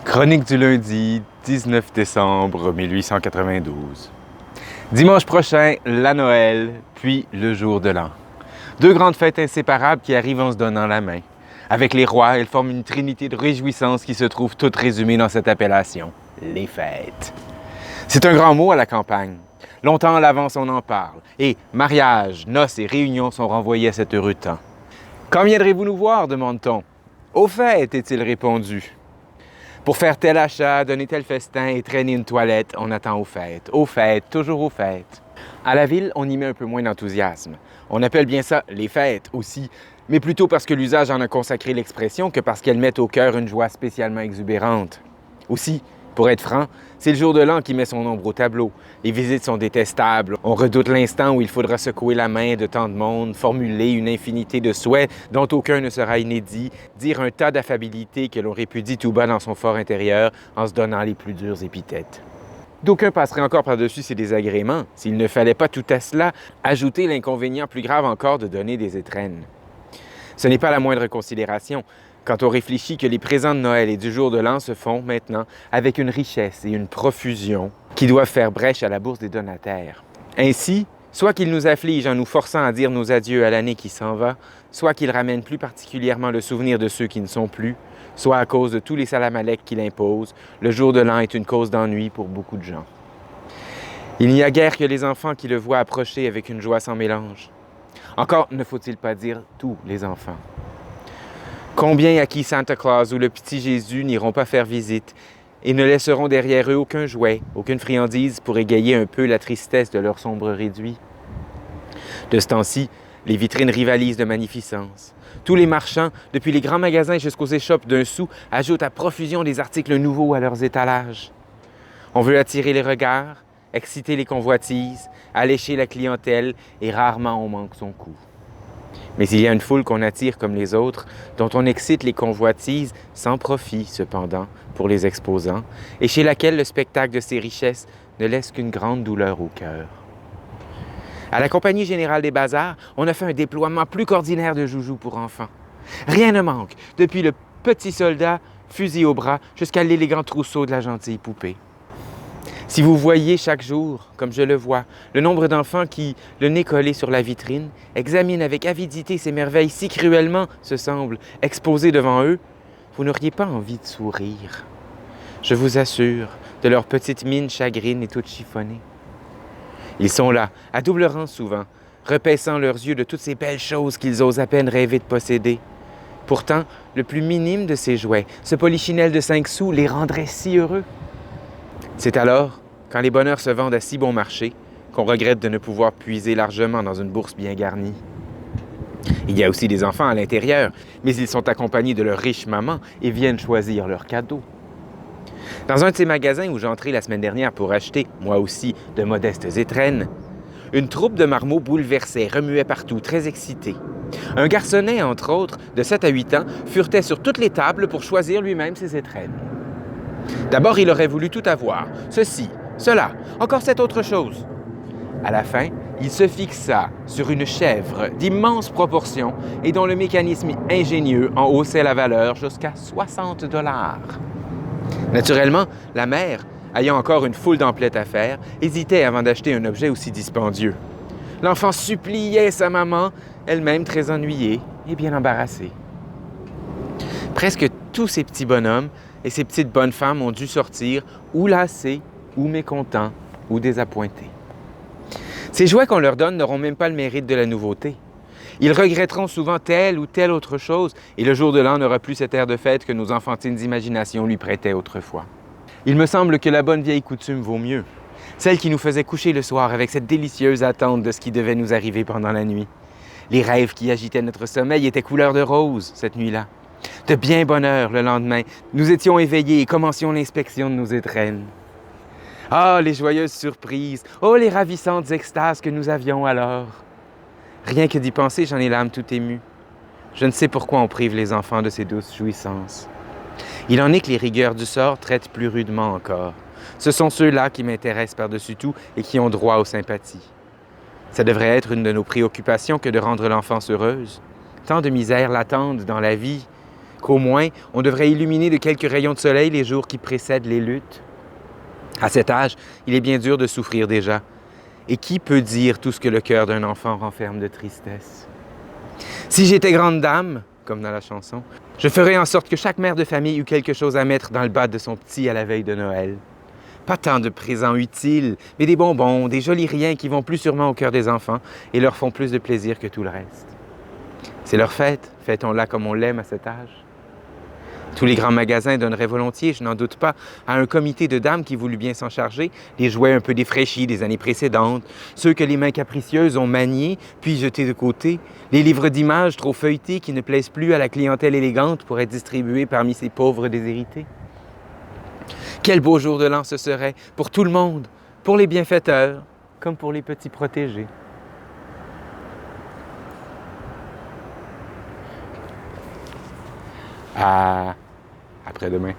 Chronique du lundi 19 décembre 1892. Dimanche prochain, la Noël, puis le jour de l'an. Deux grandes fêtes inséparables qui arrivent en se donnant la main. Avec les rois, elles forment une trinité de réjouissances qui se trouvent toutes résumées dans cette appellation, les fêtes. C'est un grand mot à la campagne. Longtemps à l'avance, on en parle. Et mariages, noces et réunions sont renvoyés à cet heureux temps. Quand viendrez-vous nous voir, demande-t-on. Au fait, est-il répondu. Pour faire tel achat, donner tel festin et traîner une toilette, on attend aux fêtes. Aux fêtes, toujours aux fêtes. À la ville, on y met un peu moins d'enthousiasme. On appelle bien ça les fêtes aussi, mais plutôt parce que l'usage en a consacré l'expression que parce qu'elles mettent au cœur une joie spécialement exubérante. Aussi, pour être franc, c'est le jour de l'an qui met son ombre au tableau. Les visites sont détestables. On redoute l'instant où il faudra secouer la main de tant de monde, formuler une infinité de souhaits dont aucun ne sera inédit, dire un tas d'affabilités que l'on répudie tout bas dans son fort intérieur en se donnant les plus dures épithètes. D'aucuns passeraient encore par-dessus ces désagréments, s'il ne fallait pas tout à cela ajouter l'inconvénient plus grave encore de donner des étrennes. Ce n'est pas la moindre considération, quand on réfléchit que les présents de Noël et du jour de l'an se font maintenant avec une richesse et une profusion qui doivent faire brèche à la bourse des donataires. Ainsi, soit qu'ils nous affligent en nous forçant à dire nos adieux à l'année qui s'en va, soit qu'ils ramènent plus particulièrement le souvenir de ceux qui ne sont plus, soit à cause de tous les salamalecs qu'il impose, le jour de l'an est une cause d'ennui pour beaucoup de gens. Il n'y a guère que les enfants qui le voient approcher avec une joie sans mélange. Encore ne faut-il pas dire tous les enfants. Combien à qui Santa Claus ou le petit Jésus n'iront pas faire visite et ne laisseront derrière eux aucun jouet, aucune friandise pour égayer un peu la tristesse de leur sombre réduit? De ce temps-ci, les vitrines rivalisent de magnificence. Tous les marchands, depuis les grands magasins jusqu'aux échoppes d'un sou, ajoutent à profusion des articles nouveaux à leurs étalages. On veut attirer les regards, exciter les convoitises, allécher la clientèle et rarement on manque son coup. Mais il y a une foule qu'on attire comme les autres, dont on excite les convoitises sans profit, cependant, pour les exposants, et chez laquelle le spectacle de ces richesses ne laisse qu'une grande douleur au cœur. À la Compagnie générale des bazars, on a fait un déploiement plus qu'ordinaire de joujoux pour enfants. Rien ne manque, depuis le petit soldat, fusil au bras, jusqu'à l'élégant trousseau de la gentille poupée. Si vous voyiez chaque jour, comme je le vois, le nombre d'enfants qui, le nez collé sur la vitrine, examinent avec avidité ces merveilles si cruellement, se semble, exposées devant eux, vous n'auriez pas envie de sourire. Je vous assure, de leurs petites mines chagrines et toutes chiffonnées. Ils sont là, à double rang souvent, repaissant leurs yeux de toutes ces belles choses qu'ils osent à peine rêver de posséder. Pourtant, le plus minime de ces jouets, ce polichinelle de 5 sous, les rendrait si heureux. C'est alors, quand les bonheurs se vendent à si bon marché, qu'on regrette de ne pouvoir puiser largement dans une bourse bien garnie. Il y a aussi des enfants à l'intérieur, mais ils sont accompagnés de leur riche maman et viennent choisir leurs cadeaux. Dans un de ces magasins où j'entrais la semaine dernière pour acheter, moi aussi, de modestes étrennes, une troupe de marmots bouleversait, remuait partout, très excités. Un garçonnet, entre autres, de 7 à 8 ans, furetait sur toutes les tables pour choisir lui-même ses étrennes. D'abord, il aurait voulu tout avoir, ceci, cela, encore cette autre chose. À la fin, il se fixa sur une chèvre d'immenses proportions et dont le mécanisme ingénieux en haussait la valeur jusqu'à 60 $. Naturellement, la mère, ayant encore une foule d'emplettes à faire, hésitait avant d'acheter un objet aussi dispendieux. L'enfant suppliait sa maman, elle-même très ennuyée et bien embarrassée. Presque tous ces petits bonhommes et ces petites bonnes femmes ont dû sortir ou lassés, ou mécontents, ou désappointés. Ces jouets qu'on leur donne n'auront même pas le mérite de la nouveauté. Ils regretteront souvent telle ou telle autre chose, et le jour de l'an n'aura plus cet air de fête que nos enfantines imaginations lui prêtaient autrefois. Il me semble que la bonne vieille coutume vaut mieux, celle qui nous faisait coucher le soir avec cette délicieuse attente de ce qui devait nous arriver pendant la nuit. Les rêves qui agitaient notre sommeil étaient couleur de rose cette nuit-là. De bien bonne heure le lendemain, nous étions éveillés et commencions l'inspection de nos étrennes. Ah, les joyeuses surprises! Oh, les ravissantes extases que nous avions alors! Rien que d'y penser, j'en ai l'âme tout émue. Je ne sais pourquoi on prive les enfants de ces douces jouissances. Il en est que les rigueurs du sort traitent plus rudement encore. Ce sont ceux-là qui m'intéressent par-dessus tout et qui ont droit aux sympathies. Ça devrait être une de nos préoccupations que de rendre l'enfance heureuse. Tant de misères l'attendent dans la vie qu'au moins on devrait illuminer de quelques rayons de soleil les jours qui précèdent les luttes. À cet âge, il est bien dur de souffrir déjà. Et qui peut dire tout ce que le cœur d'un enfant renferme de tristesse? Si j'étais grande dame, comme dans la chanson, je ferais en sorte que chaque mère de famille eût quelque chose à mettre dans le bas de son petit à la veille de Noël. Pas tant de présents utiles, mais des bonbons, des jolis riens qui vont plus sûrement au cœur des enfants et leur font plus de plaisir que tout le reste. C'est leur fête, fêtons-la comme on l'aime à cet âge. Tous les grands magasins donneraient volontiers, je n'en doute pas, à un comité de dames qui voulut bien s'en charger, les jouets un peu défraîchis des années précédentes, ceux que les mains capricieuses ont maniés puis jetés de côté, les livres d'images trop feuilletés qui ne plaisent plus à la clientèle élégante pour être distribués parmi ces pauvres déshérités. Quel beau jour de l'an ce serait pour tout le monde, pour les bienfaiteurs comme pour les petits protégés. À après-demain.